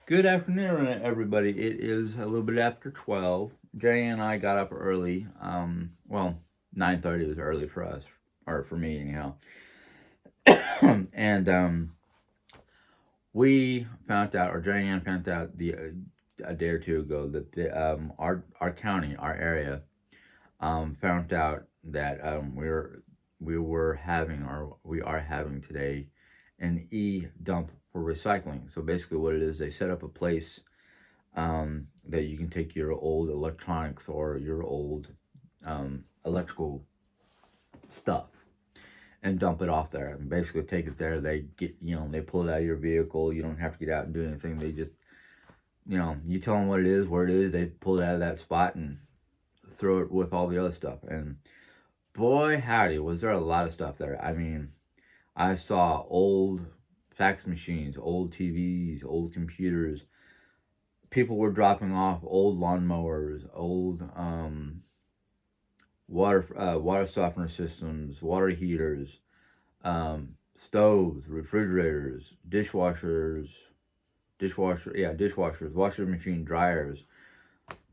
Good afternoon, everybody. It is a little bit after 12. Jay and I got up early. Well, 9:30 was early for us, or for me anyhow. and we found out, or Jay Ann found out a day or two ago that our county, our area, found out that we were having, or we are having today, an dump for recycling. So basically, what it is, they set up a place that you can take your old electronics or your old electrical stuff and dump it off there, and basically take it there. They get, they pull it out of your vehicle. You don't have to get out and do anything. They just, you tell them what it is, where it is. They pull it out of that spot and throw it with all the other stuff. And boy, howdy, was there a lot of stuff there. I mean, I saw old fax machines, old TVs, old computers. People were dropping off old lawnmowers, old water softener systems, water heaters, stoves, refrigerators, dishwashers, washing machine dryers.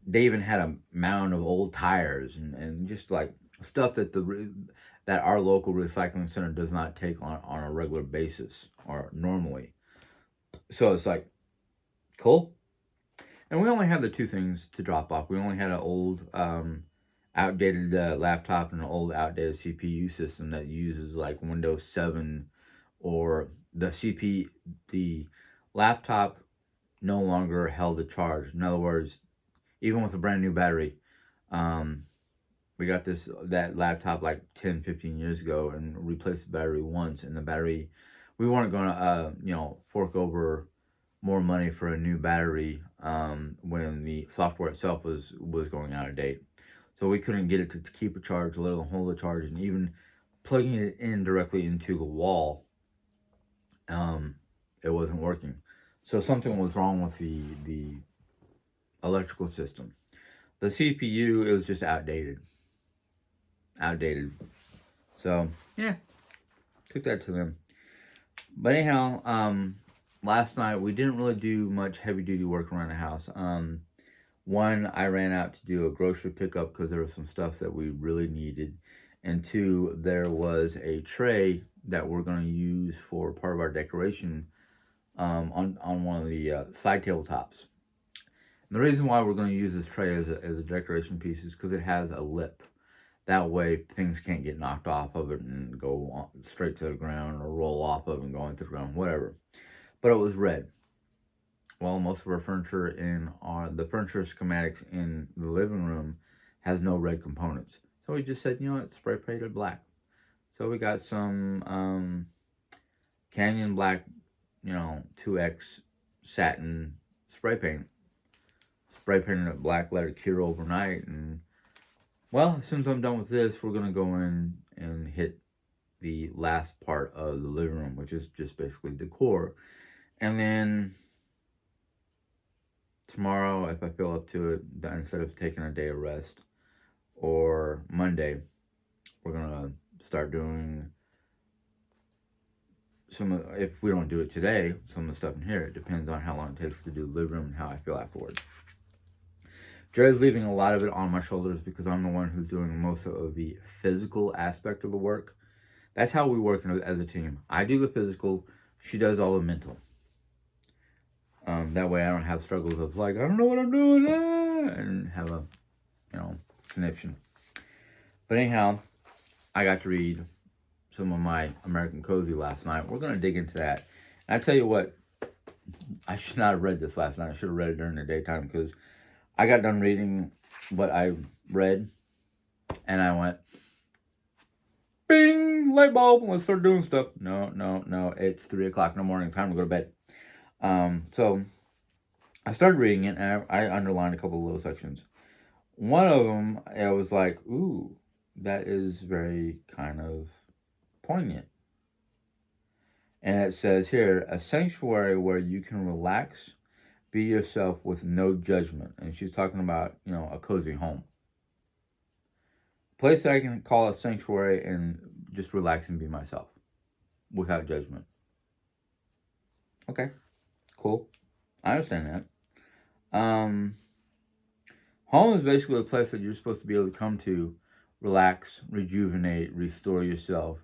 They even had a mound of old tires and just like stuff that our local recycling center does not take on a regular basis or normally. So it's like, cool. And we only had the two things to drop off. We only had an old, outdated laptop and an old, outdated CPU system that uses like Windows 7, or the laptop no longer held a charge. In other words, even with a brand new battery, we got that laptop like 10, 15 years ago and replaced the battery once, and the battery, we weren't going to, fork over more money for a new battery when the software itself was going out of date. So we couldn't get it to keep a charge, let alone hold a charge, and even plugging it in directly into the wall, it wasn't working. So something was wrong with the electrical system. The CPU, it was just outdated. So yeah, took that to them. But anyhow, last night we didn't really do much heavy duty work around the house. One, I ran out to do a grocery pickup because there was some stuff that we really needed, and two, there was a tray that we're going to use for part of our decoration on one of the side tabletops. And the reason why we're going to use this tray as a decoration piece is because it has a lip. That way, things can't get knocked off of it and go straight to the ground, or roll off of it and go into the ground, whatever. But it was red. Well, most of our furniture the furniture schematics in the living room has no red components. So we just said, it's spray painted black. So we got some Canyon Black, 2X satin spray paint. Spray painted it black, let it cure overnight, and well, as soon as I'm done with this, we're gonna go in and hit the last part of the living room, which is just basically decor. And then tomorrow, if I feel up to it, instead of taking a day of rest, or Monday, we're gonna start doing if we don't do it today, some of the stuff in here. It depends on how long it takes to do the living room and how I feel afterwards. Jerry's leaving a lot of it on my shoulders because I'm the one who's doing most of the physical aspect of the work. That's how we work as a team. I do the physical, she does all the mental. That way I don't have struggles of like, I don't know what I'm doing, and have a, conniption. But anyhow, I got to read some of my American Cozy last night. We're going to dig into that. And I tell you what, I should not have read this last night. I should have read it during the daytime, because I got done reading what I read, and I went, bing, light bulb, let's start doing stuff. No, it's 3 o'clock in the morning, time to go to bed. So I started reading it, and I underlined a couple of little sections. One of them, I was like, ooh, that is very kind of poignant. And it says here, a sanctuary where you can relax, be yourself with no judgment. And she's talking about, a cozy home. Place that I can call a sanctuary and just relax and be myself without judgment. Okay, cool. I understand that. Home is basically a place that you're supposed to be able to come to, relax, rejuvenate, restore yourself,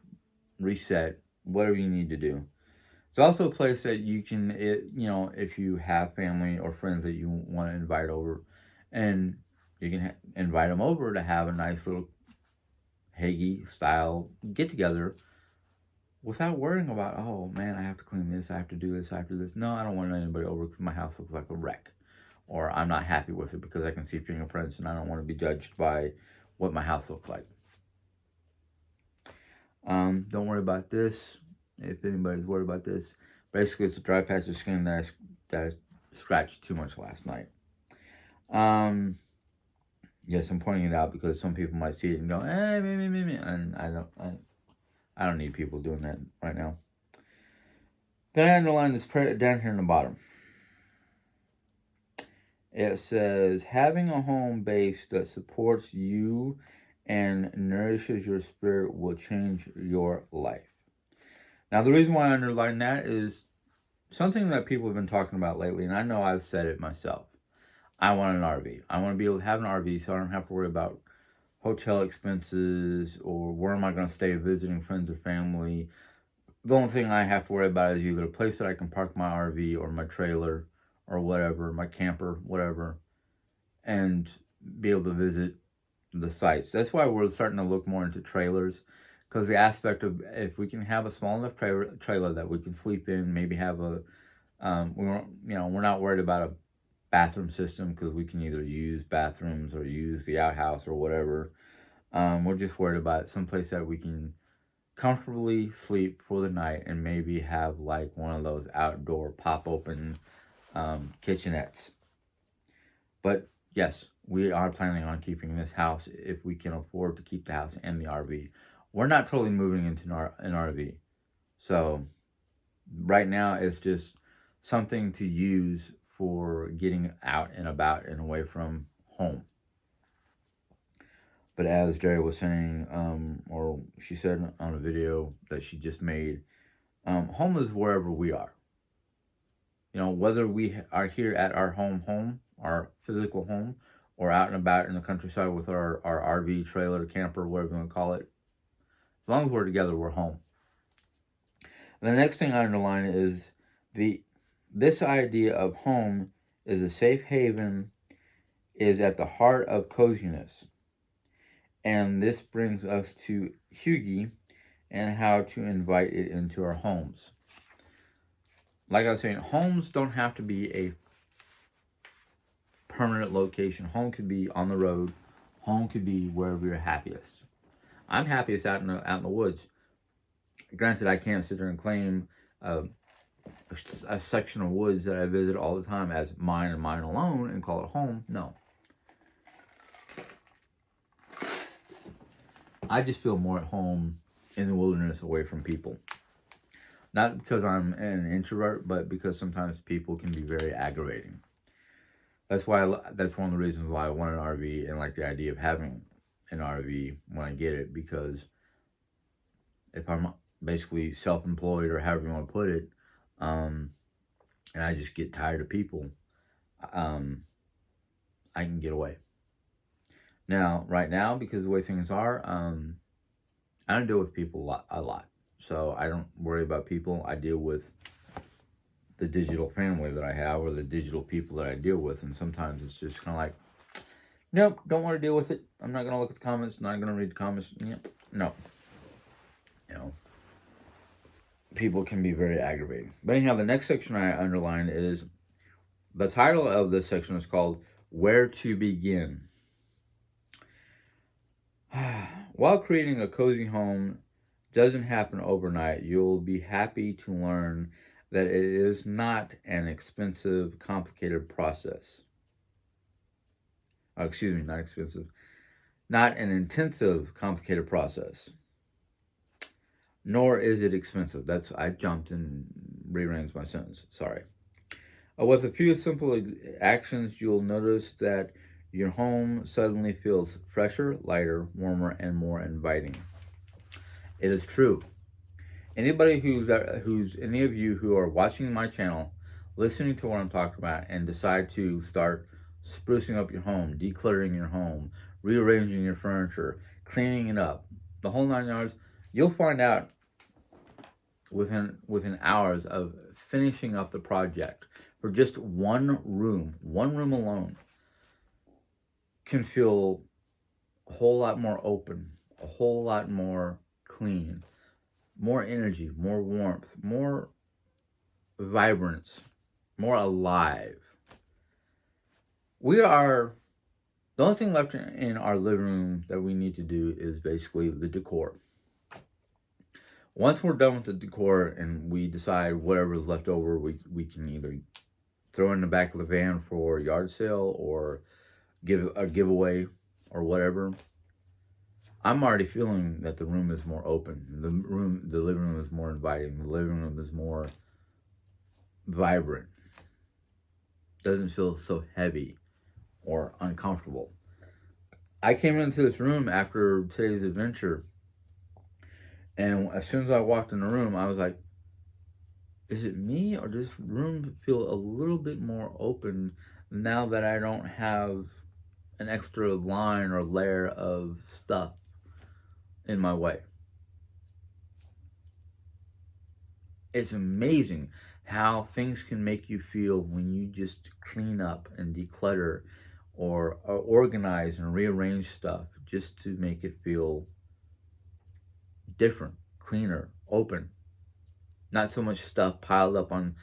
reset, whatever you need to do. It's also a place that you can, if you have family or friends that you want to invite over, and you can invite them over to have a nice little Hagee style get together without worrying about, oh man, I have to clean this, I have to do this, I have to do this. No, I don't want anybody over because my house looks like a wreck. Or I'm not happy with it because I can see fingerprints and I don't want to be judged by what my house looks like. Don't worry about this. If anybody's worried about this, basically it's a dry patch of skin that I scratched too much last night. Yes, I'm pointing it out because some people might see it and go, me, and I don't need people doing that right now. Then I underline this down here in the bottom. It says, having a home base that supports you and nourishes your spirit will change your life. Now, the reason why I underline that is something that people have been talking about lately, and I know I've said it myself. I want an RV. I want to be able to have an RV so I don't have to worry about hotel expenses or where am I going to stay visiting friends or family. The only thing I have to worry about is either a place that I can park my RV or my trailer or whatever, my camper, whatever, and be able to visit the sites. That's why we're starting to look more into trailers, because the aspect of if we can have a small enough trailer that we can sleep in, maybe have a, we're not worried about a bathroom system because we can either use bathrooms or use the outhouse or whatever. We're just worried about someplace that we can comfortably sleep for the night and maybe have like one of those outdoor pop open kitchenettes. But yes, we are planning on keeping this house if we can afford to keep the house and the RV. We're not totally moving into an RV. So right now it's just something to use for getting out and about and away from home. But as Jerry was saying, or she said on a video that she just made, home is wherever we are. Whether we are here at our home, our physical home, or out and about in the countryside with our RV, trailer, camper, whatever you want to call it. As long as we're together, we're home. And the next thing I underline is this idea of home is a safe haven, is at the heart of coziness. And this brings us to Hughie and how to invite it into our homes. Like I was saying, homes don't have to be a permanent location. Home could be on the road. Home could be wherever you're happiest. I'm happiest out in the woods. Granted, I can't sit there and claim a section of woods that I visit all the time as mine and mine alone and call it home. No. I just feel more at home in the wilderness away from people. Not because I'm an introvert, but because sometimes people can be very aggravating. That's one of the reasons why I want an RV and like the idea of having an RV when I get it, because if I'm basically self-employed or however you want to put it, and I just get tired of people, I can get away. Now, right now, because of the way things are, I don't deal with people a lot. So I don't worry about people. I deal with the digital family that I have or the digital people that I deal with. And sometimes it's just kind of like, nope, don't want to deal with it. I'm not going to look at the comments. Not going to read the comments. No. People can be very aggravating. But anyhow, the next section I underlined is, the title of this section is called Where to Begin. While creating a cozy home doesn't happen overnight, you'll be happy to learn that it is not an expensive, complicated process. Not an intensive, complicated process. Nor is it expensive. I jumped and rearranged my sentence. Sorry. With a few simple actions, you'll notice that your home suddenly feels fresher, lighter, warmer, and more inviting. It is true. Any of you who are watching my channel listening to what I'm talking about, and decide to start sprucing up your home, decluttering your home, rearranging your furniture, cleaning it up, the whole 9 yards, you'll find out within hours of finishing up the project for just one room alone can feel a whole lot more open, a whole lot more clean, more energy, more warmth, more vibrance, more alive. We are the only thing left in our living room that we need to do is basically the decor. Once we're done with the decor and we decide whatever is left over, we can either throw in the back of the van for a yard sale or give a giveaway or whatever. I'm already feeling that the room is more open. The living room is more inviting. The living room is more vibrant. Doesn't feel so heavy or uncomfortable. I came into this room after today's adventure, and as soon as I walked in the room, I was like, is it me, or does this room feel a little bit more open now that I don't have an extra line or layer of stuff in my way? It's amazing how things can make you feel when you just clean up and declutter or organize and rearrange stuff just to make it feel different, cleaner, open. Not so much stuff piled up on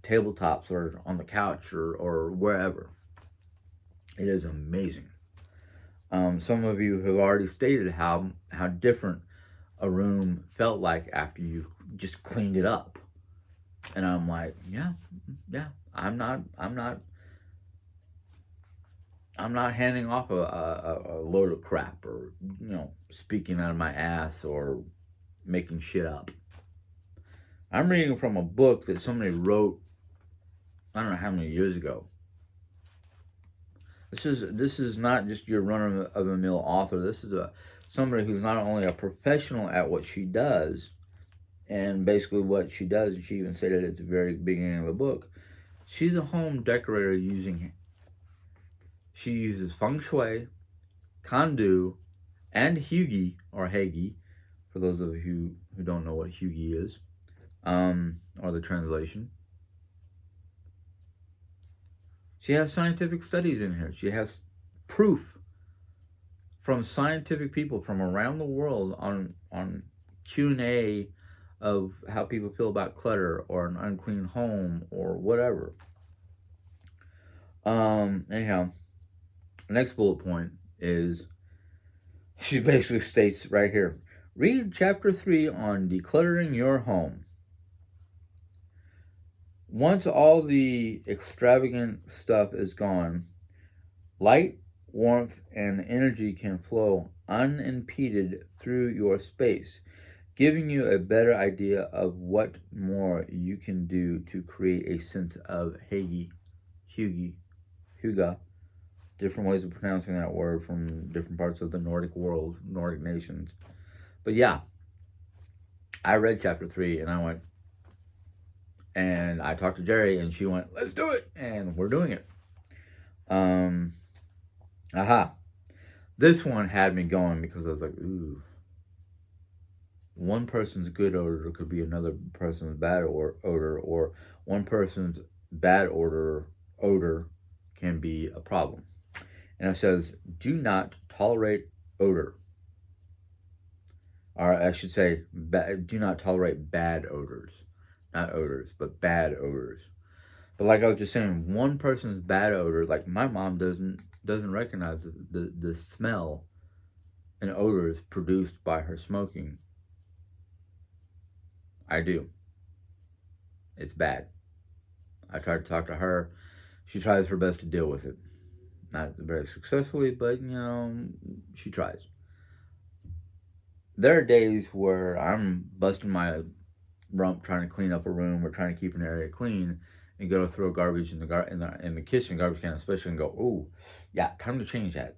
tabletops or on the couch or wherever. It is amazing. Some of you have already stated how different a room felt like after you just cleaned it up. And I'm like, yeah. I'm not handing off a load of crap or, speaking out of my ass or making shit up. I'm reading from a book that somebody wrote, I don't know how many years ago. This is not just your run-of-the-mill author. This is somebody who's not only a professional at what she does, and basically what she does, and she even stated at the very beginning of the book, she's a home decorator she uses feng shui, kandu, and hygge, or hegi, for those of you who don't know what hygge is, or the translation. She has scientific studies in here. She has proof from scientific people from around the world on Q&A of how people feel about clutter or an unclean home or whatever. Anyhow, the next bullet point is, she basically states right here, read chapter 3 on decluttering your home. Once all the extravagant stuff is gone, light, warmth, and energy can flow unimpeded through your space, giving you a better idea of what more you can do to create a sense of hygge, different ways of pronouncing that word from different parts of the Nordic world, Nordic nations. But yeah, I read chapter 3 and I went, and I talked to Jerry and she went, let's do it, and we're doing it. This one had me going because I was like, ooh. One person's good odor could be another person's bad odor, or one person's bad odor can be a problem. And it says, do not tolerate odor. Or I should say, do not tolerate bad odors. Not odors, but bad odors. But like I was just saying, one person's bad odor, like my mom doesn't recognize the smell and odors produced by her smoking. I do. It's bad. I try to talk to her. She tries her best to deal with it. Not very successfully, but she tries. There are days where I'm busting my rump trying to clean up a room or trying to keep an area clean, and go to throw garbage in the kitchen garbage can, especially, and go, oh, yeah, time to change that.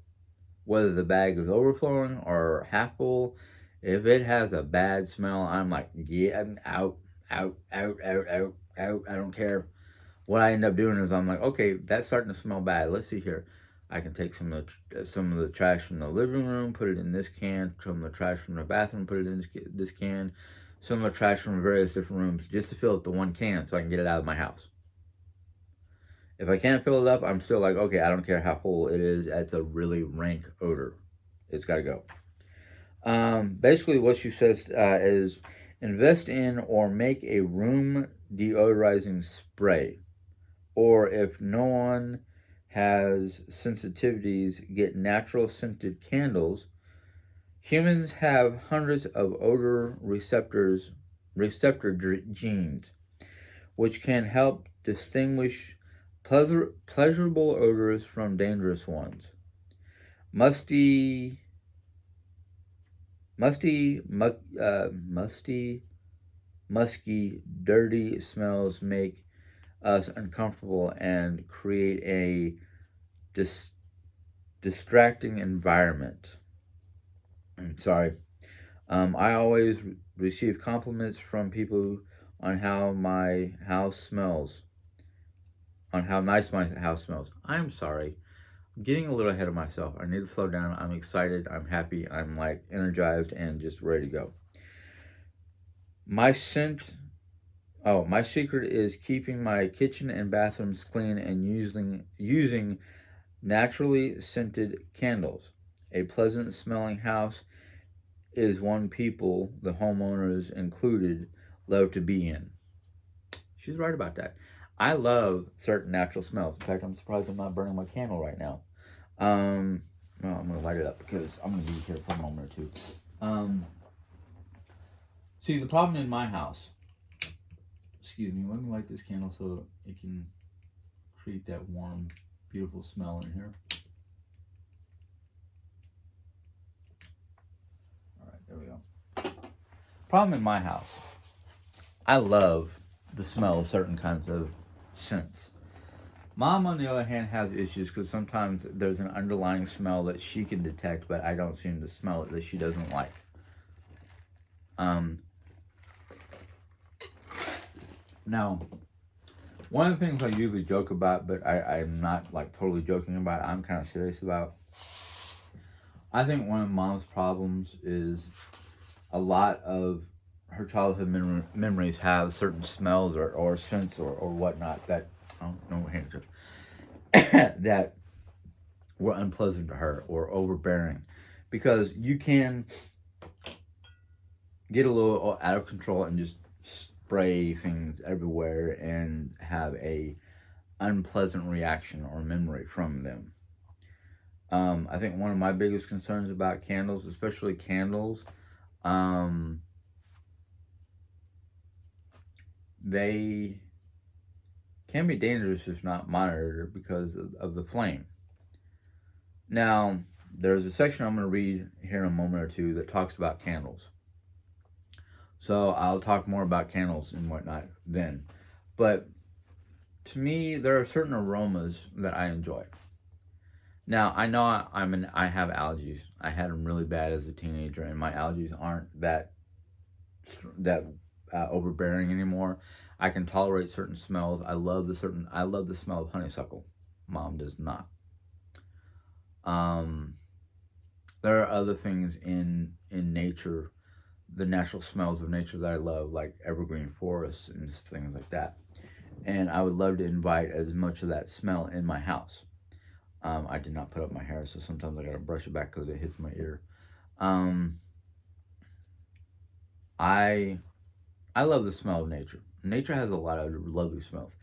Whether the bag is overflowing or half full, if it has a bad smell, I'm like, get out. I don't care. what I end up doing is I'm like, okay, that's starting to smell bad. Let's see here. I can take some of the trash from the living room, put it in this can. Some of the trash from the bathroom, put it in this can. Some of the trash from various different rooms, just to fill up the one can, so I can get it out of my house. If I can't fill it up, I'm still like, okay, I don't care how full it is. It's a really rank odor. It's got to go. Basically, what she says is invest in or make a room deodorizing spray. Or if no one has sensitivities, get natural scented candles. Humans have hundreds of odor receptor genes, which can help distinguish pleasurable odors from dangerous ones. Musty, musty, musky, dirty smells make us uncomfortable and create a distracting environment. Sorry. I always receive compliments from people on how my house smells, on how nice my house smells. I'm sorry. I'm getting a little ahead of myself. I need to slow down. I'm excited. I'm happy. I'm like energized and just ready to go. My secret is keeping my kitchen and bathrooms clean and using naturally scented candles. A pleasant smelling house is one people, the homeowners included, love to be in. She's right about that. I love certain natural smells. In fact, I'm surprised I'm not burning my candle right now. No, I'm going to light it up because I'm going to be here for a moment or two. See, the problem in my house, excuse me, let me light this candle so it can create that warm, beautiful smell in here. All right, there we go. Problem in my house, I love the smell of certain kinds of scents. Mom, on the other hand, has issues because sometimes there's an underlying smell that she can detect, but I don't seem to smell it, that she doesn't like. Now, one of the things I usually joke about, but I'm not like totally joking about, I'm kind of serious about. I think one of Mom's problems is a lot of her childhood memories have certain smells or scents or whatnot that, oh, no handkerchief, that were unpleasant to her or overbearing. Because you can get a little out of control and just spray things everywhere and have a unpleasant reaction or memory from them. I think one of my biggest concerns about candles, especially candles, they can be dangerous if not monitored because of the flame. Now, there's a section I'm going to read here in a moment or two that talks about candles. So I'll talk more about candles and whatnot then. But to me, there are certain aromas that I enjoy. Now, I know I have allergies. I had them really bad as a teenager, and my allergies aren't that overbearing anymore. I can tolerate certain smells. I love the smell of honeysuckle. Mom does not. There are other things in nature, the natural smells of nature that I love, like evergreen forests and things like that. And I would love to invite as much of that smell in my house. I did not put up my hair, so sometimes I gotta brush it back because it hits my ear. I love the smell of nature. Nature has a lot of lovely smells,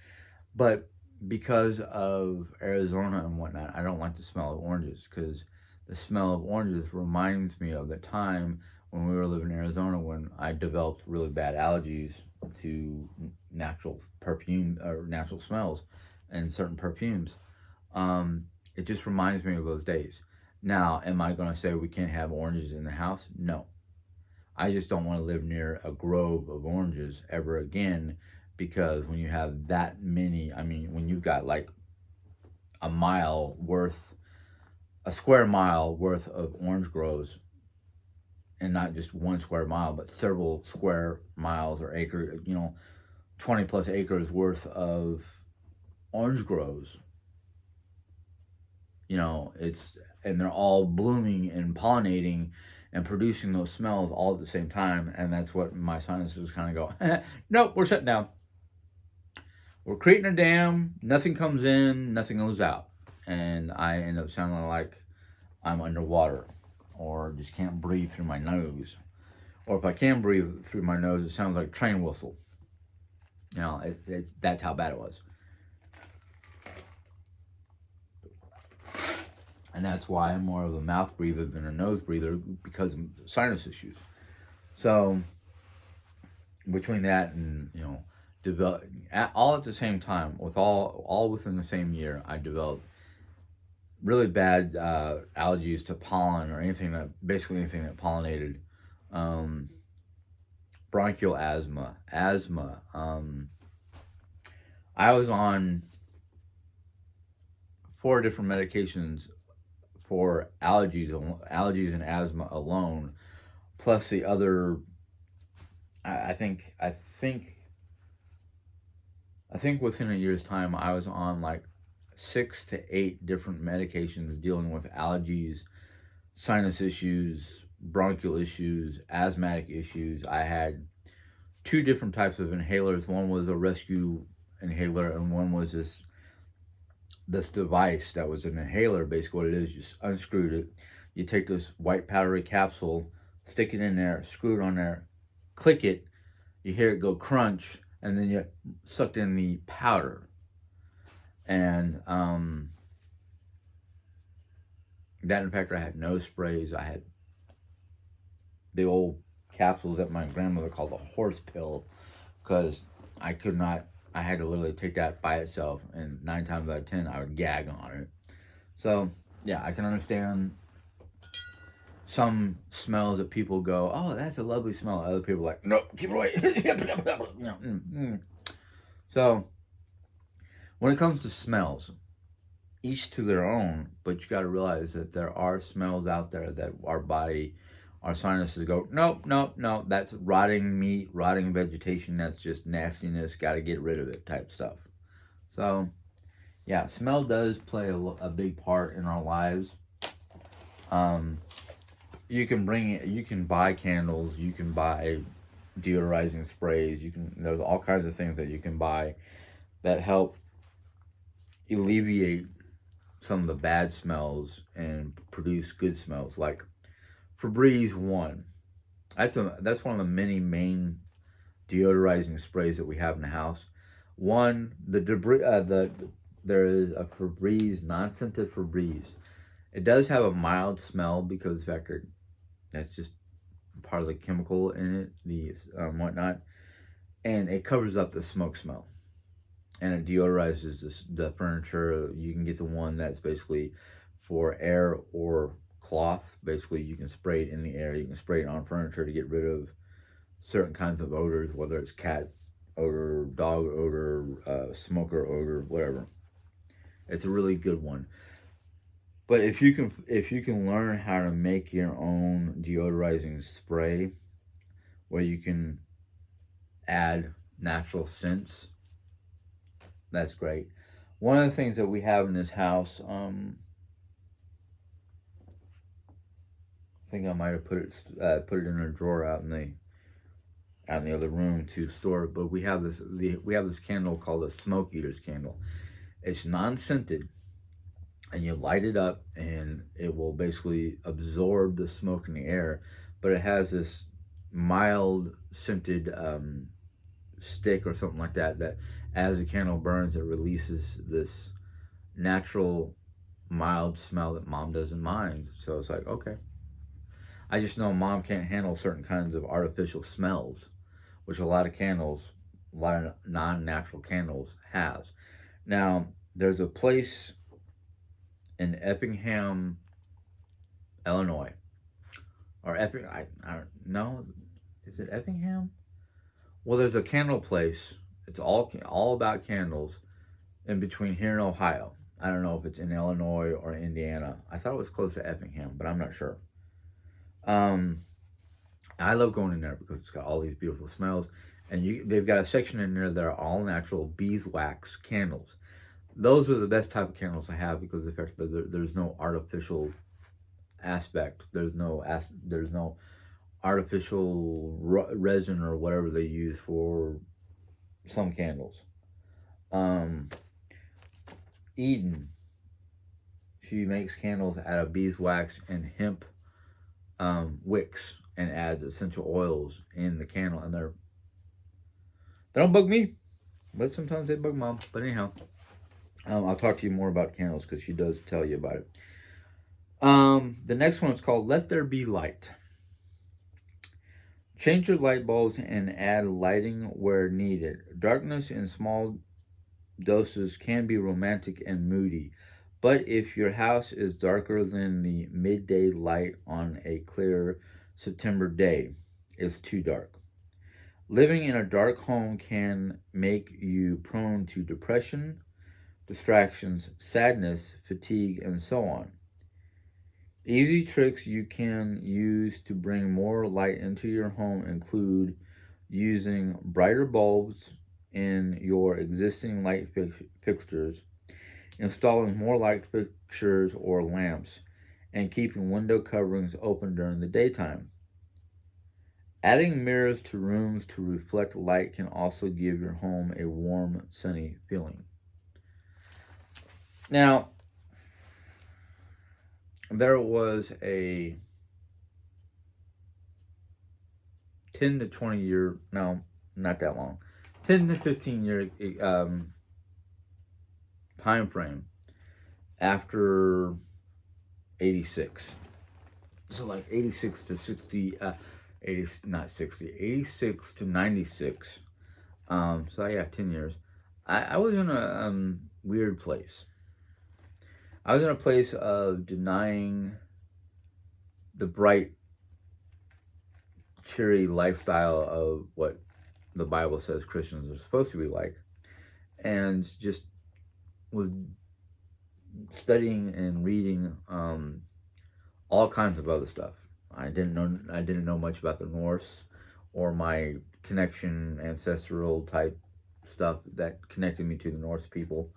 but because of Arizona and whatnot, I don't like the smell of oranges because the smell of oranges reminds me of the time when we were living in Arizona when I developed really bad allergies to natural perfume or natural smells and certain perfumes. It just reminds me of those days. Now, am I going to say we can't have oranges in the house? No. I just don't want to live near a grove of oranges ever again, because when you have that many, I mean, when you've got like a square mile worth of orange groves, and not just 1 square mile, but several square miles or acre, 20 plus acres worth of orange groves. You know, and they're all blooming and pollinating and producing those smells all at the same time. And that's what my sinuses kind of go, nope, we're shutting down. We're creating a dam, nothing comes in, nothing goes out. And I end up sounding like I'm underwater or just can't breathe through my nose. Or if I can breathe through my nose, it sounds like a train whistle. You know, that's how bad it was. And that's why I'm more of a mouth breather than a nose breather, because of sinus issues. So between that and, you know, all at the same time, with all within the same year, I developed really bad allergies to pollen or basically anything that pollinated. Bronchial asthma. I was on 4 different medications for allergies and asthma alone, plus the other. I think within a year's time, I was on like 6 to 8 different medications dealing with allergies, sinus issues, bronchial issues, asthmatic issues. I had 2 different types of inhalers. One was a rescue inhaler, and one was this device that was an inhaler. Basically what it is, you just unscrewed it, you take this white powdery capsule, stick it in there, screw it on there, click it, you hear it go crunch, and then you sucked in the powder. And that, in fact, I had nose sprays. I had the old capsules that my grandmother called a horse pill, because I had to literally take that by itself, and 9 times out of 10 I would gag on it. So yeah, I can understand some smells that people go, oh, that's a lovely smell. Other people are like, nope, keep it away. So when it comes to smells, each to their own, but you got to realize that there are smells out there that our sinuses go, nope, that's rotting meat, rotting vegetation, that's just nastiness, got to get rid of it type stuff. So yeah, smell does play a big part in our lives. You can buy candles, you can buy deodorizing sprays, there's all kinds of things that you can buy that help alleviate some of the bad smells and produce good smells, like Febreze One. That's one of the many main deodorizing sprays that we have in the house. One, there is a Febreze, non-scented Febreze. It does have a mild smell because of the fact that that's just part of the chemical in it, the whatnot, and it covers up the smoke smell, and it deodorizes the furniture. You can get the one that's basically for air or cloth. Basically, you can spray it in the air, you can spray it on furniture to get rid of certain kinds of odors, whether it's cat odor, dog odor, smoker odor, whatever. It's a really good one. But if you can learn how to make your own deodorizing spray, where you can add natural scents, that's great. One of the things that we have in this house, I think I might have put it in a drawer out in the other room to store it. But we have this candle called a smoke eater's candle. It's non-scented, and you light it up, and it will basically absorb the smoke in the air. But it has this mild scented stick or something like that. That as the candle burns, it releases this natural mild smell that Mom doesn't mind. So it's like, okay. I just know Mom can't handle certain kinds of artificial smells, which a lot of non-natural candles has. Now, there's a place in Effingham, Illinois, or I don't know, is it Effingham? Well, there's a candle place. It's all about candles in between here and Ohio. I don't know if it's in Illinois or Indiana. I thought it was close to Effingham, but I'm not sure. I love going in there because it's got all these beautiful smells, and they've got a section in there that are all natural beeswax candles. those are the best type of candles I have because of the fact that there's no artificial aspect. There's no artificial resin or whatever they use for some candles. Um, Eden, she makes candles out of beeswax and hemp wicks and adds essential oils in the candle, and they don't bug me, but sometimes they bug mom. But anyhow, I'll talk to you more about candles because she does tell you about it. The next one is called "Let There Be Light." Change your light bulbs and add lighting where needed. Darkness in small doses can be romantic and moody, but if your house is darker than the midday light on a clear September day, it's too dark. Living in a dark home can make you prone to depression, distractions, sadness, fatigue, and so on. Easy tricks you can use to bring more light into your home include using brighter bulbs in your existing light fixtures, installing more light fixtures or lamps, and keeping window coverings open during the daytime. Adding mirrors to rooms to reflect light can also give your home a warm, sunny feeling. Now, there was a 10 to 20 year, no, not that long, 10 to 15 year time frame after 86. So like 86 to 60, 80, not 60, 86 to 96. So yeah, 10 years. I was in a weird place. I was in a place of denying the bright, cheery lifestyle of what the Bible says Christians are supposed to be like, and just was studying and reading all kinds of other stuff. I didn't know much about the Norse or my connection, ancestral type stuff that connected me to the Norse people.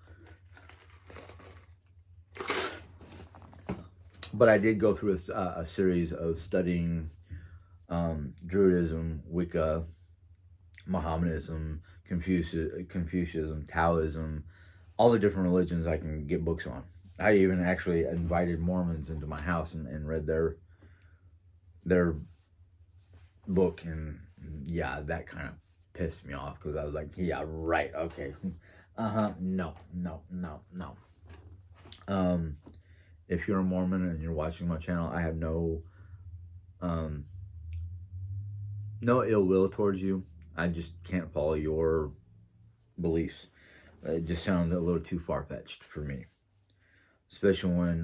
But I did go through a series of studying Druidism, Wicca, Mohammedanism, Confucianism, Taoism, all the different religions I can get books on. I even actually invited Mormons into my house and read their book, and yeah, that kind of pissed me off because I was like, yeah, right, okay, no. If you're a Mormon and you're watching my channel, I have no ill will towards you. I just can't follow your beliefs. It just sounds a little too far-fetched for me. Especially when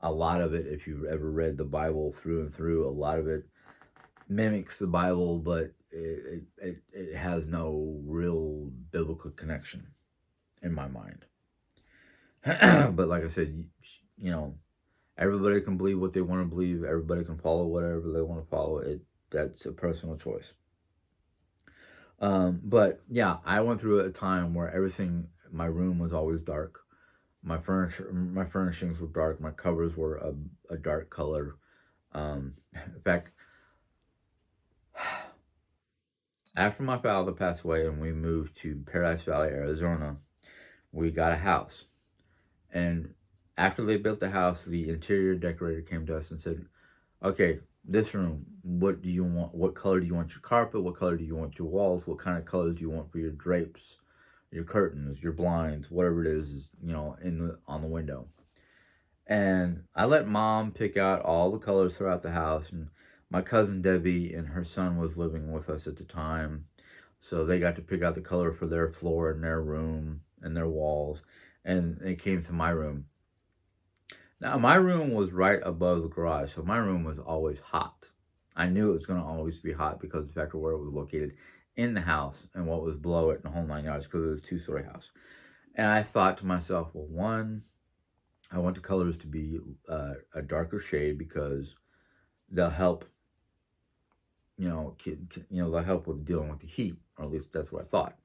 a lot of it, if you've ever read the Bible through and through, a lot of it mimics the Bible, but it has no real biblical connection in my mind. But like I said, you know, everybody can believe what they want to believe. Everybody can follow whatever they want to follow. That's a personal choice. But yeah, I went through a time where my room was always dark. My furnishings were dark. My covers were a dark color. In fact, after my father passed away and we moved to Paradise Valley, Arizona, we got a house. And after they built the house, the interior decorator came to us and said, okay, this room, what do you want? What color do you want your carpet? What color do you want your walls? What kind of colors do you want for your drapes, your curtains, your blinds, whatever it is, on the window? And I let Mom pick out all the colors throughout the house, and my cousin Debbie and her son was living with us at the time, so they got to pick out the color for their floor and their room and their walls, and it came to my room. Now, my room was right above the garage, so my room was always hot. I knew it was going to always be hot because of the fact of where it was located in the house and what was below it in the whole 9 yards, because it was a 2-story house. And I thought to myself, well, one, I want the colors to be a darker shade because they'll help, they'll help with dealing with the heat, or at least that's what I thought.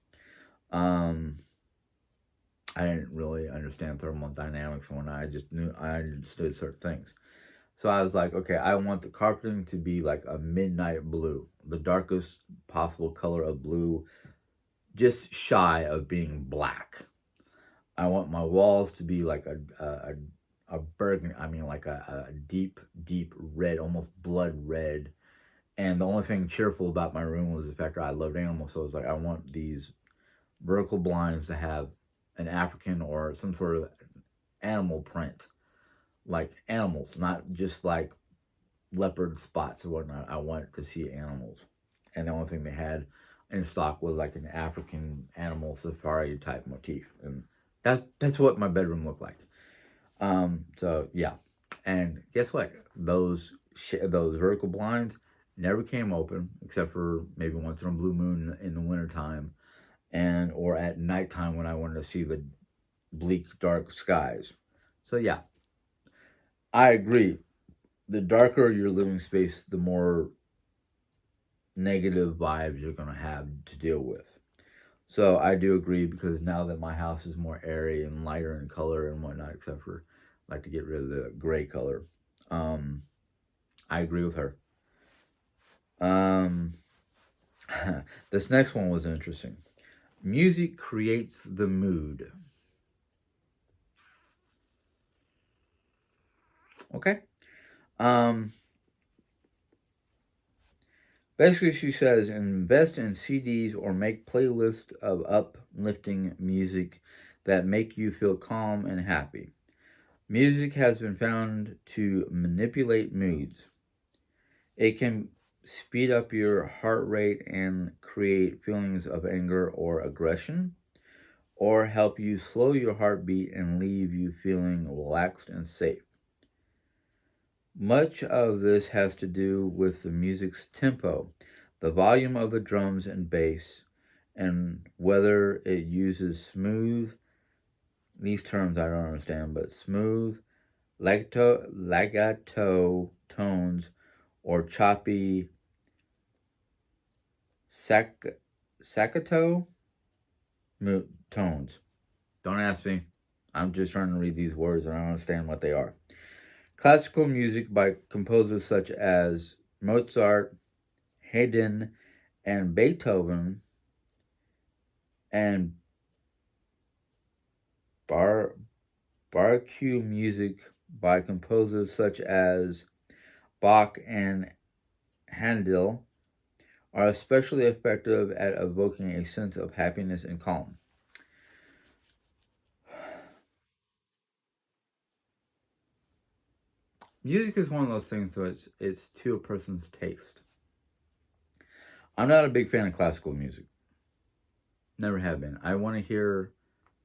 I didn't really understand thermodynamics and whatnot. I just knew I understood certain things. So I was like, okay, I want the carpeting to be like a midnight blue, the darkest possible color of blue, just shy of being black. I want my walls to be like a burgundy. I mean, like a deep, deep red, almost blood red. And the only thing cheerful about my room was the fact that I loved animals. So I was like, I want these vertical blinds to have an African or some sort of animal print, like animals, not just like leopard spots or whatnot. I wanted to see animals, and the only thing they had in stock was like an African animal safari type motif, and that's what my bedroom looked like. So yeah, and guess what? Those vertical blinds never came open except for maybe once in a blue moon in the wintertime and or at nighttime when I wanted to see the bleak dark skies. So yeah, I agree. The darker your living space, the more negative vibes you're gonna have to deal with. So I do agree because now that my house is more airy and lighter in color and whatnot, except for I like to get rid of the gray color. Um, I agree with her. Um, this next one was interesting. Music creates the mood. Okay. Um, Basically, she says invest in CDs or make playlists of uplifting music that make you feel calm and happy. Music has been found to manipulate moods. It can speed up your heart rate and create feelings of anger or aggression, or help you slow your heartbeat and leave you feeling relaxed and safe. Much of this has to do with the music's tempo, the volume of the drums and bass, and whether it uses smooth, these terms I don't understand, but smooth, legato tones or choppy sac- staccato tones. Don't ask me. I'm just trying to read these words and I don't understand what they are. Classical music by composers such as Mozart, Haydn, and Beethoven, and bar- baroque music by composers such as Bach and Handel are especially effective at evoking a sense of happiness and calm. Music is one of those things where it's to a person's taste. I'm not a big fan of classical music. Never have been. I want to hear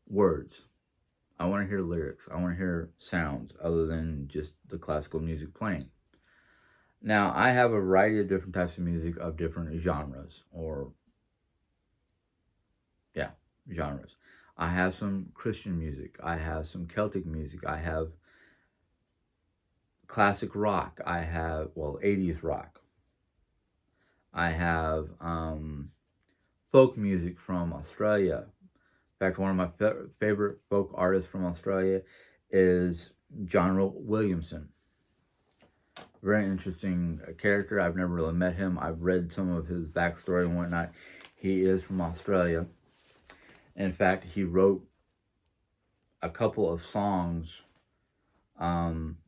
words. I want to hear lyrics. I want to hear sounds other than just the classical music playing. Now, I have a variety of different types of music of different genres, or yeah, genres. I have some Christian music. I have some Celtic music. I have classic rock. I have, well, 80s rock. I have folk music from Australia. In fact, one of my favorite folk artists from Australia is John Williamson. Very interesting character. I've never really met him. I've read some of his backstory and whatnot. He is from Australia. In fact, he wrote a couple of songs um,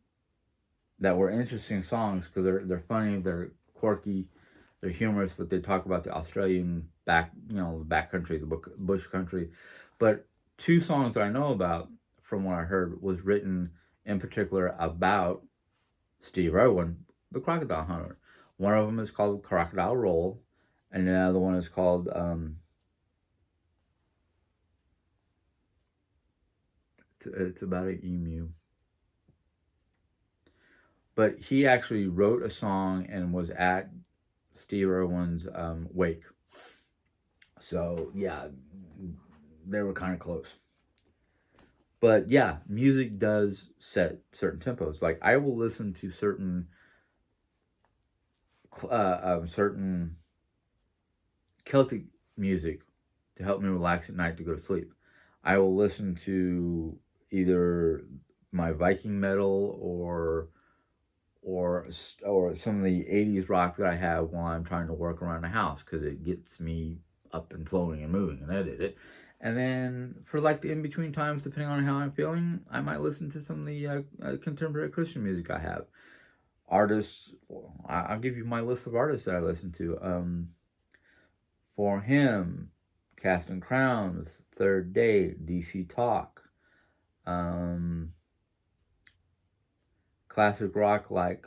that were interesting songs because they're funny, they're quirky, they're humorous, but they talk about the Australian the back country, the bush country. But two songs that I know about from what I heard was written in particular about Steve Irwin, the crocodile hunter. One of them is called Crocodile Roll, and the other one is called it's about an emu. But he actually wrote a song and was at Steve Irwin's wake. So yeah, they were kind of close. But yeah, music does set certain tempos. Like I will listen to certain Celtic music to help me relax at night to go to sleep. I will listen to either my Viking metal or some of the 80s rock that I have while I'm trying to work around the house, because it gets me up and flowing and moving and edit it. And then for like the in-between times, depending on how I'm feeling, I might listen to some of the contemporary Christian music I have. Artists, I'll give you my list of artists that I listen to. For him, Casting Crowns, Third Day, DC Talk, um, classic rock like,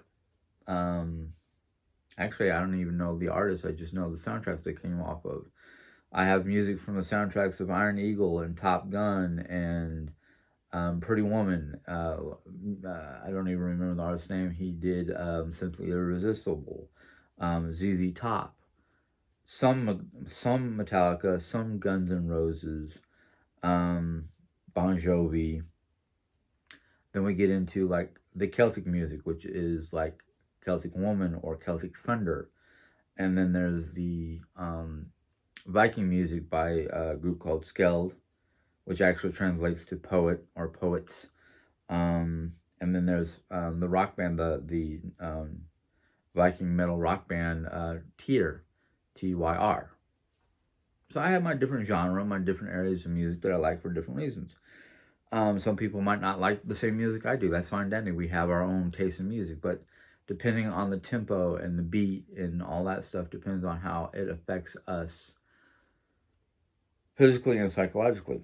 actually I don't even know the artists, I just know the soundtracks they came off of. I have music from the soundtracks of Iron Eagle and Top Gun and Pretty Woman. I don't even remember the artist's name. He did Simply Irresistible, ZZ Top, some Metallica, some Guns N' Roses, Bon Jovi. Then we get into like the Celtic music, which is like Celtic Woman or Celtic Thunder. And then there's the Viking music by a group called Skeld, which actually translates to poet or poets. And then there's the rock band, the Viking metal rock band Tyr, Tyr. So I have my different genre, my different areas of music that I like for different reasons. Some people might not like the same music I do. That's fine, Danny. We have our own taste in music, but depending on the tempo and the beat and all that stuff depends on how it affects us physically and psychologically.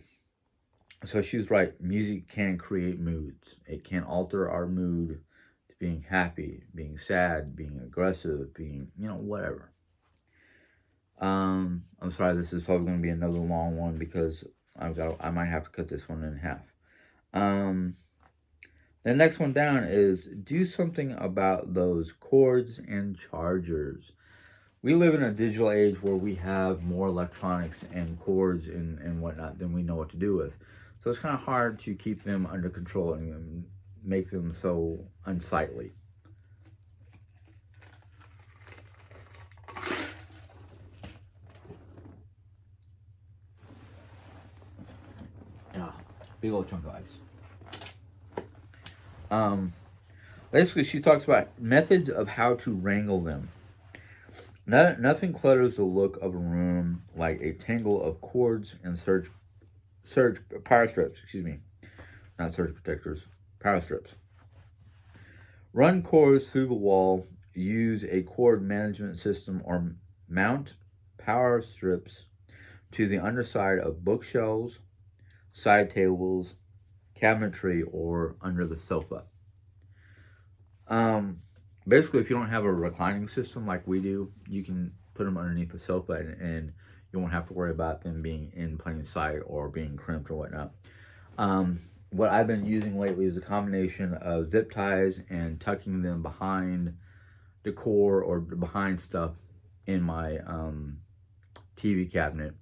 So she's right. Music can create moods. It can alter our mood to being happy, being sad, being aggressive, being, whatever. I'm sorry, this is probably going to be another long one because I might have to cut this one in half. The next one down is do something about those cords and chargers. We live in a digital age where we have more electronics and cords and whatnot than we know what to do with. So it's kind of hard to keep them under control and make them so unsightly. Yeah, big old chunk of ice. Basically, she talks about methods of how to wrangle them. Nothing clutters the look of a room like a tangle of cords and surge power strips. Excuse me, not surge protectors, power strips. Run cords through the wall. Use a cord management system or mount power strips to the underside of bookshelves, side tables, cabinetry, or under the sofa. Basically, if you don't have a reclining system like we do, you can put them underneath the sofa and you won't have to worry about them being in plain sight or being crimped or whatnot. What I've been using lately is a combination of zip ties and tucking them behind decor or behind stuff in my TV cabinet.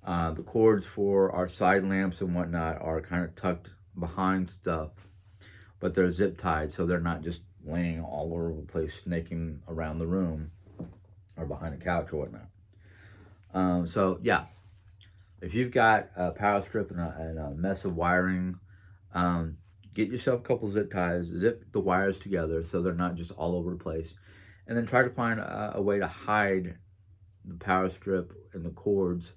The cords for our side lamps and whatnot are kind of tucked behind stuff, but they're zip tied, so they're not just laying all over the place, snaking around the room or behind the couch or whatnot. So yeah, if you've got a power strip and a mess of wiring, get yourself a couple zip ties, zip the wires together so they're not just all over the place, and then try to find a way to hide the power strip and the cords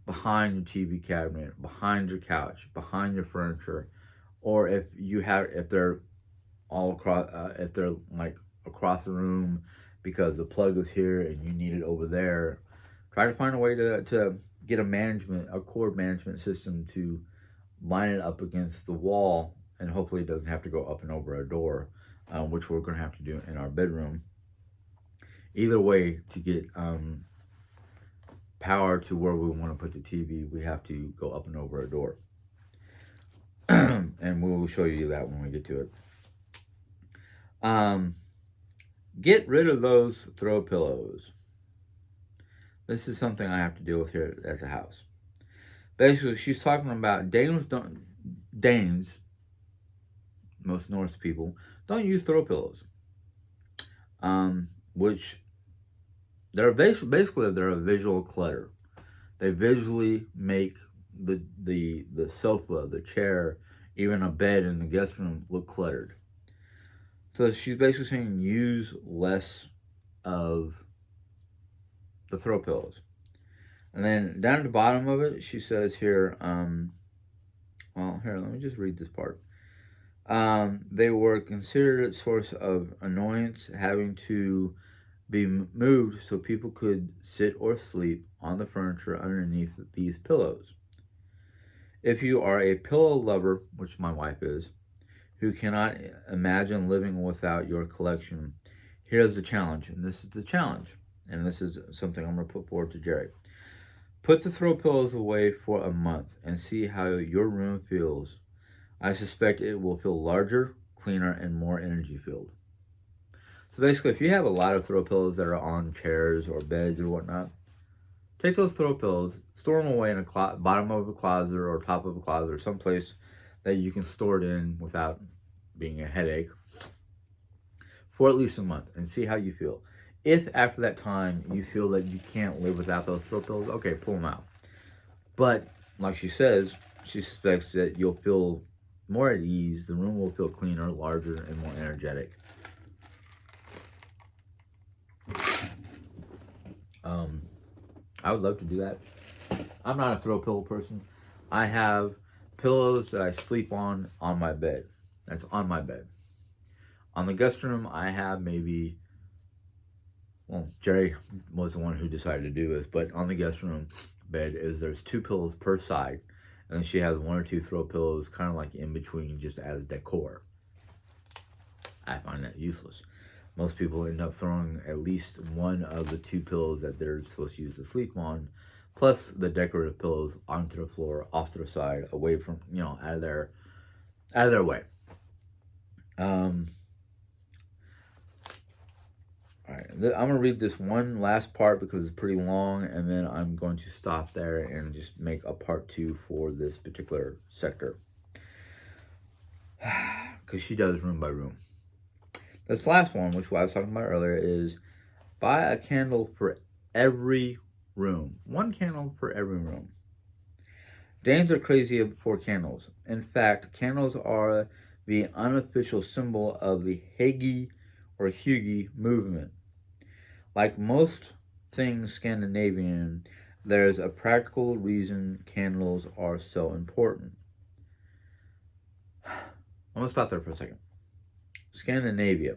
behind your TV cabinet, behind your couch, behind your furniture, or if they're all across, if they're like across the room because the plug is here and you need it over there, try to find a way to get a cord management system to line it up against the wall, and hopefully it doesn't have to go up and over a door, which we're going to have to do in our bedroom. Either way, to get power to where we want to put the TV, we have to go up and over a door. And we'll show you that when we get to it. Get rid of those throw pillows. This is something I have to deal with here at the house. Basically, she's talking about Danes, most Norse people, don't use throw pillows. Which they're basically they're a visual clutter. They visually make the sofa, the chair, even a bed in the guest room look cluttered. So she's basically saying use less of the throw pillows. And then down at the bottom of it, she says here, well, here, let me just read this part. They were considered a source of annoyance, having to be moved so people could sit or sleep on the furniture underneath these pillows. If you are a pillow lover, which my wife is, who cannot imagine living without your collection, here's the challenge. And this is the challenge. And this is something I'm going to put forward to Jerry. Put the throw pillows away for a month and see how your room feels. I suspect it will feel larger, cleaner, and more energy filled. So basically, if you have a lot of throw pillows that are on chairs or beds or whatnot, take those throw pillows, store them away in a bottom of a closet or top of a closet or someplace that you can store it in without being a headache for at least a month and see how you feel. If after that time you feel that you can't live without those throw pillows, okay, pull them out. But like she says, she suspects that you'll feel more at ease. The room will feel cleaner, larger, and more energetic. I would love to do that. I'm not a throw pillow person. I have pillows that I sleep on my bed. That's on my bed. On the guest room, I have maybe, well, Jerry was the one who decided to do this, but on the guest room bed there's 2 pillows per side, and then she has 1 or 2 throw pillows kind of like in between just as decor. I find that useless. Most people end up throwing at least one of the 2 pillows that they're supposed to use to sleep on, plus the decorative pillows onto the floor, off to the side, away from, out of their way. All right, I'm going to read this one last part because it's pretty long, and then I'm going to stop there and just make a part 2 for this particular sector. Because she does room by room. This last one, which I was talking about earlier, is buy a candle for every room. 1 candle for every room. Danes are crazy for candles. In fact, candles are the unofficial symbol of the Hygge or Hygge movement. Like most things Scandinavian, there's a practical reason candles are so important. I'm going to stop there for a second. Scandinavia.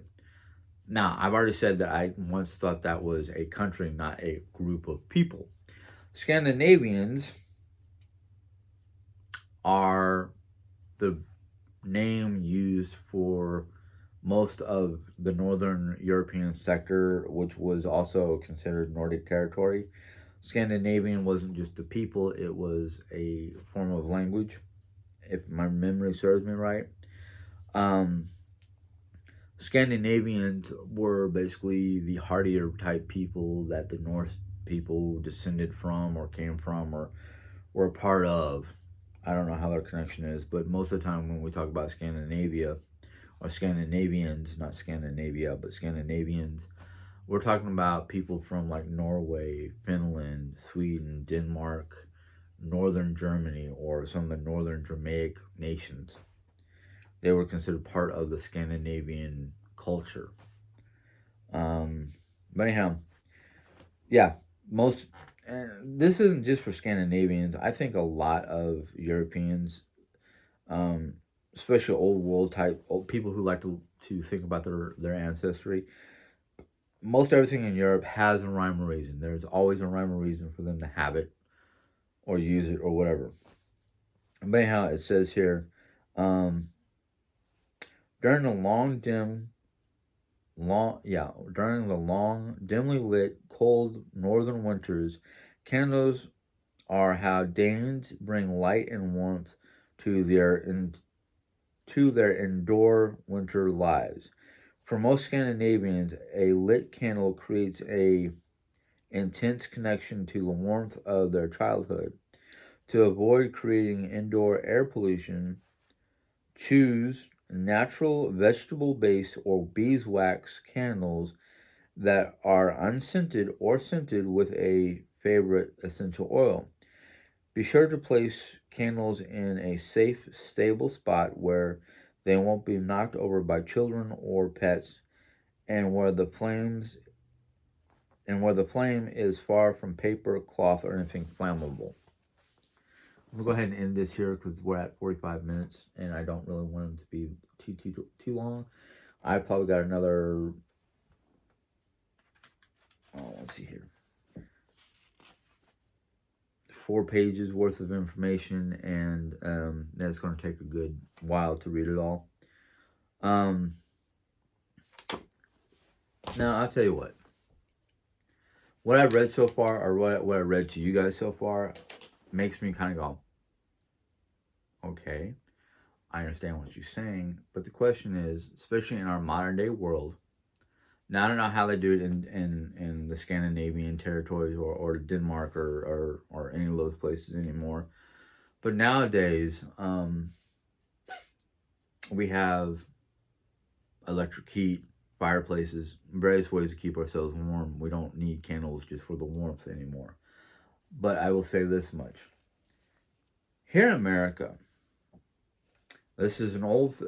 Now, I've already said that I once thought that was a country, not a group of people. Scandinavians are the name used for most of the Northern European sector, which was also considered Nordic territory. Scandinavian wasn't just the people, it was a form of language, if my memory serves me right. Scandinavians were basically the hardier type people that the Norse people descended from or came from or were a part of. I don't know how their connection is, but most of the time when we talk about Scandinavia, or Scandinavians, not Scandinavia, but Scandinavians, we're talking about people from like Norway, Finland, Sweden, Denmark, Northern Germany, or some of the Northern Germanic nations. They were considered part of the Scandinavian culture. But anyhow, yeah, this isn't just for Scandinavians. I think a lot of Europeans, especially old world type old people who like to think about their ancestry, most everything in Europe has a rhyme or reason. There's always a rhyme or reason for them to have it or use it or whatever. But anyhow, it says here, during the long, dimly lit, cold northern winters, candles are how Danes bring light and warmth to their indoor winter lives. For most Scandinavians, a lit candle creates a intense connection to the warmth of their childhood. To avoid creating indoor air pollution, choose natural vegetable-based or beeswax candles that are unscented or scented with a favorite essential oil. Be sure to place candles in a safe, stable spot where they won't be knocked over by children or pets, and where the flame is far from paper, cloth, or anything flammable. I'm gonna go ahead and end this here because we're at 45 minutes, and I don't really want them to be too long. I probably got another. Oh, let's see here. 4 pages worth of information, and that's going to take a good while to read it all. Now, I'll tell you what I've read so far, or what I read to you guys so far, makes me kind of go, okay, I understand what you're saying, but the question is, especially in our modern day world, now I don't know how they do it in the Scandinavian territories or Denmark or any of those places anymore, but nowadays, we have electric heat, fireplaces, various ways to keep ourselves warm. We don't need candles just for the warmth anymore. But I will say this much. Here in America, this is an old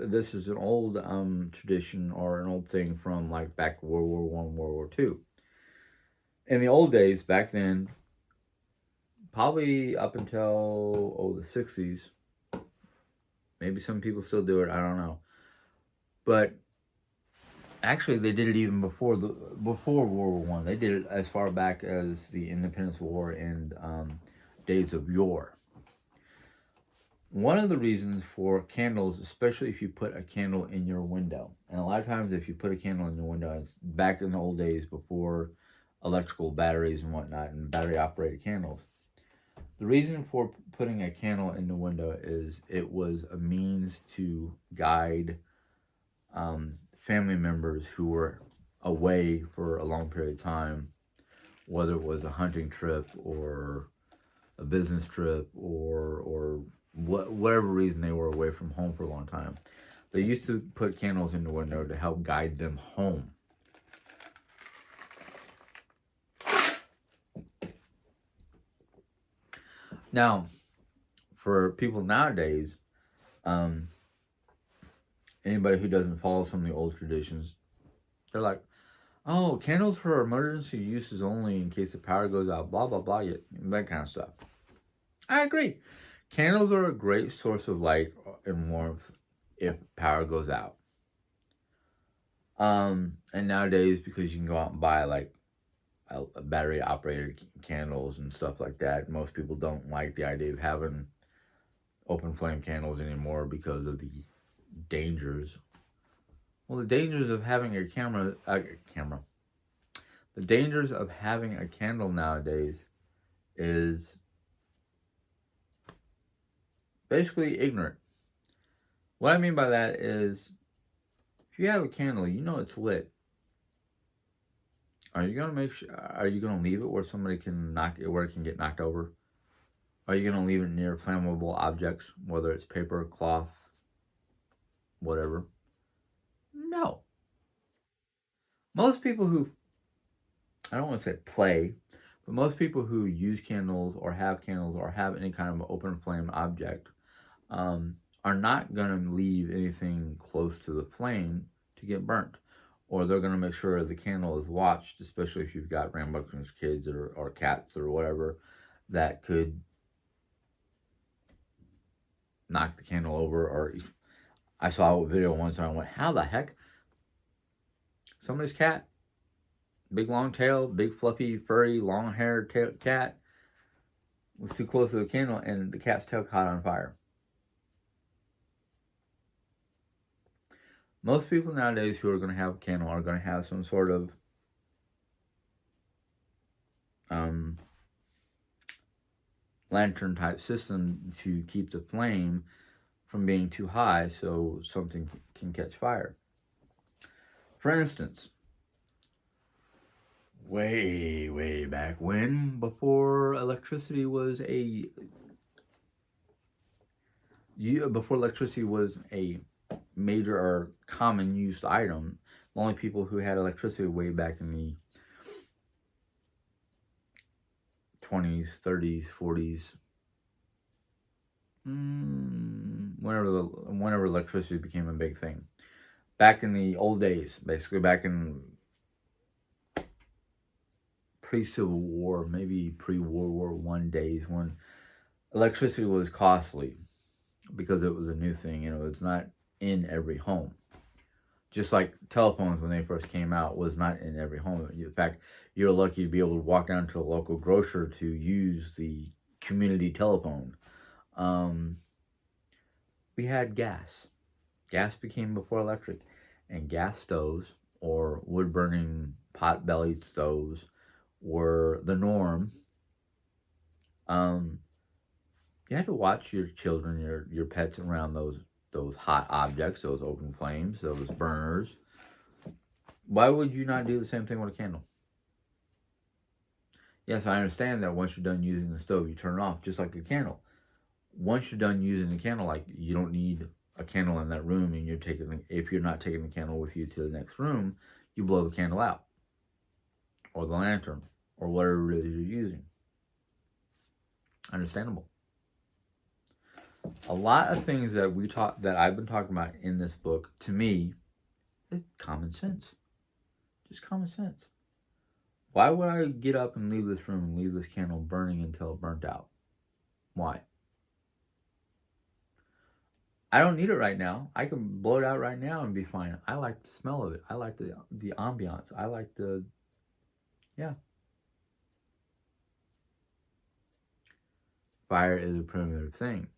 tradition or an old thing from like back World War One, World War Two. In the old days, back then, probably up until the 60s, maybe some people still do it, I don't know. But actually, they did it even before World War One. They did it as far back as the Independence War and days of yore. One of the reasons for candles, especially if you put a candle in your window, and a lot of times if you put a candle in your window, it's back in the old days before electrical batteries and whatnot and battery operated candles. The reason for putting a candle in the window is it was a means to guide family members who were away for a long period of time, whether it was a hunting trip or a business trip or whatever reason they were away from home for a long time. They used to put candles in the window to help guide them home. Now, for people nowadays, anybody who doesn't follow some of the old traditions, they're like, oh, candles for emergency uses only in case the power goes out, blah, blah, blah, that kind of stuff. I agree. Candles are a great source of light and warmth if power goes out. And nowadays, because you can go out and buy like a battery operated candles and stuff like that, most people don't like the idea of having open flame candles anymore because of the dangers. Well, the dangers of having a the dangers of having a candle nowadays is basically ignorant. What I mean by that is, if you have a candle, you know it's lit. Are you gonna leave it where somebody can where it can get knocked over? Are you gonna leave it near flammable objects, whether it's paper, cloth, whatever? No. Most people who, I don't want to say play, but most people who use candles or have any kind of open flame object are not going to leave anything close to the flame to get burnt. Or they're going to make sure the candle is watched, especially if you've got rambunctious kids or cats or whatever that could knock the candle over. Or I saw a video once and I went, how the heck? Somebody's cat, big long tail, big fluffy, furry, long haired cat, was too close to the candle and the cat's tail caught on fire. Most people nowadays who are going to have a candle are going to have some sort of lantern type system to keep the flame from being too high so something can catch fire. For instance, way back when, before electricity was a major or common used item, the only people who had electricity way back in the 20s, 30s, 40s, whenever electricity became a big thing. Back in the old days, basically back in pre-Civil War, maybe pre-World War I days, when electricity was costly because it was a new thing and it was not in every home. Just like telephones when they first came out was not in every home. In fact, you're lucky to be able to walk down to a local grocer to use the community telephone. We had gas. Gas became before electric, and gas stoves or wood-burning pot-bellied stoves were the norm. You had to watch your children, your pets around those hot objects, those open flames, those burners. Why would you not do the same thing with a candle? Yes, I understand that once you're done using the stove, you turn it off, just like a candle. Once you're done using the candle, like, you don't need a candle in that room, and if you're not taking the candle with you to the next room, you blow the candle out, or the lantern, or whatever it is you're using. Understandable. A lot of things that I've been talking about in this book, to me, is common sense. Just common sense. Why would I get up and leave this room and leave this candle burning until it burnt out? Why? I don't need it right now. I can blow it out right now and be fine. I like the smell of it. I like the ambiance. I like Fire is a primitive thing.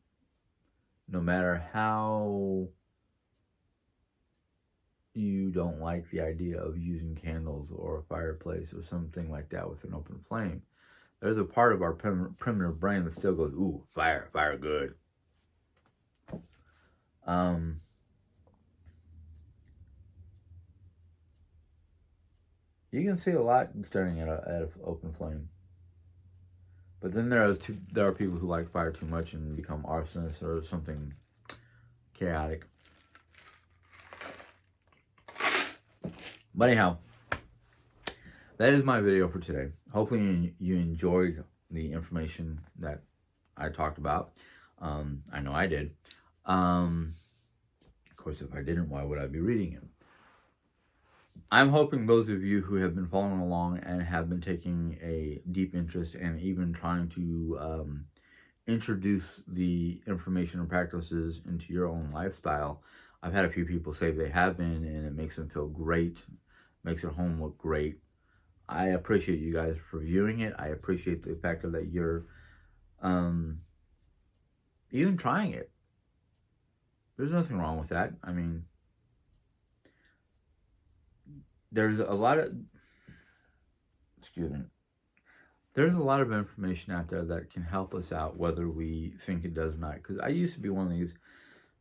No matter how you don't like the idea of using candles or a fireplace or something like that with an open flame, there's a part of our primitive brain that still goes, ooh, fire good. You can see a lot staring at an open flame. But then there are people who like fire too much and become arsonists or something chaotic. But anyhow, that is my video for today. Hopefully you enjoyed the information that I talked about. I know I did. Of course, if I didn't, why would I be reading it? I'm hoping those of you who have been following along and have been taking a deep interest and even trying to introduce the information and practices into your own lifestyle. I've had a few people say they have been, and it makes them feel great, makes their home look great. I appreciate you guys for viewing it. I appreciate the fact that you're even trying it. There's nothing wrong with that. I mean, there's a lot of information out there that can help us out, whether we think it does not. Because I used to be one of these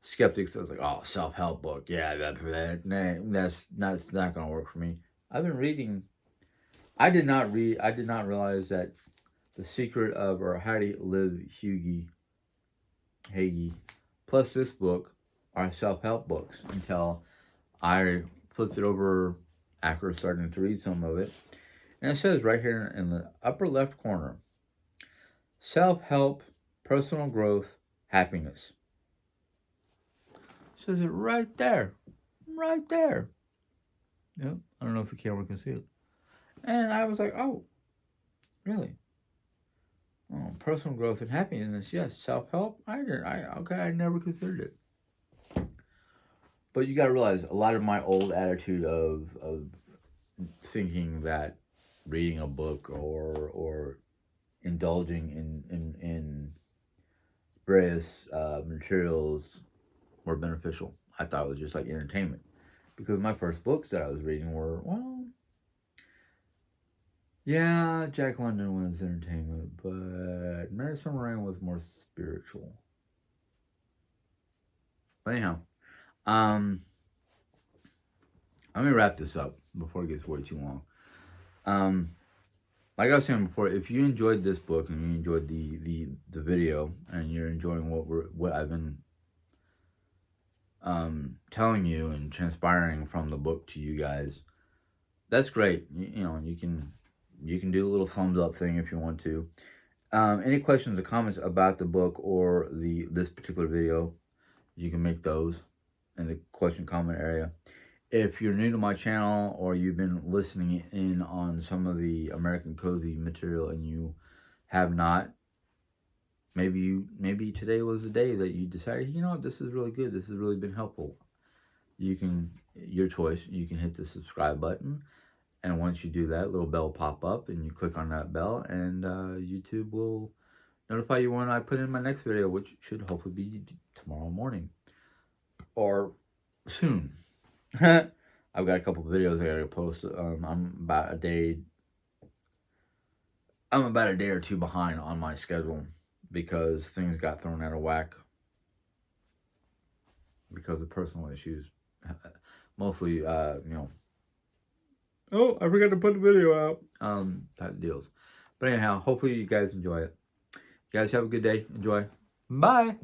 skeptics that was like, oh, self-help book, yeah, that's not going to work for me. I've been reading. I did not realize that The Secret of, or How to Live Hagee, plus this book are self-help books until I flipped it over after starting to read some of it. And it says right here in the upper left corner, self-help, personal growth, happiness. It says it right there. Right there. Yep. I don't know if the camera can see it. And I was like, oh, really? Oh, personal growth and happiness. Yes. Self-help. I never considered it. But you got to realize a lot of my old attitude of thinking that reading a book or indulging in various materials were beneficial. I thought it was just like entertainment. Because my first books that I was reading were, well, yeah, Jack London was entertainment, but Mary Summer Rain was more spiritual. But anyhow, let me wrap this up before it gets way too long. Like I was saying before, if you enjoyed this book and you enjoyed the video and you're enjoying what I've been telling you and transpiring from the book to you guys, that's great. You know, you can do a little thumbs up thing if you want to. Any questions or comments about the book or this particular video, you can make those in the question comment area. If you're new to my channel or you've been listening in on some of the American Cozy material and you have not, maybe today was the day that you decided, you know what, this is really good. This has really been helpful. Your choice, you can hit the subscribe button. And once you do that, little bell pop up and you click on that bell and YouTube will notify you when I put in my next video, which should hopefully be tomorrow morning or soon. I've got a couple of videos I gotta post. I'm about a day or two behind on my schedule because things got thrown out of whack because of personal issues. Mostly, oh, I forgot to put the video out. Type deals. But anyhow, hopefully you guys enjoy it. You guys have a good day. Enjoy. Bye.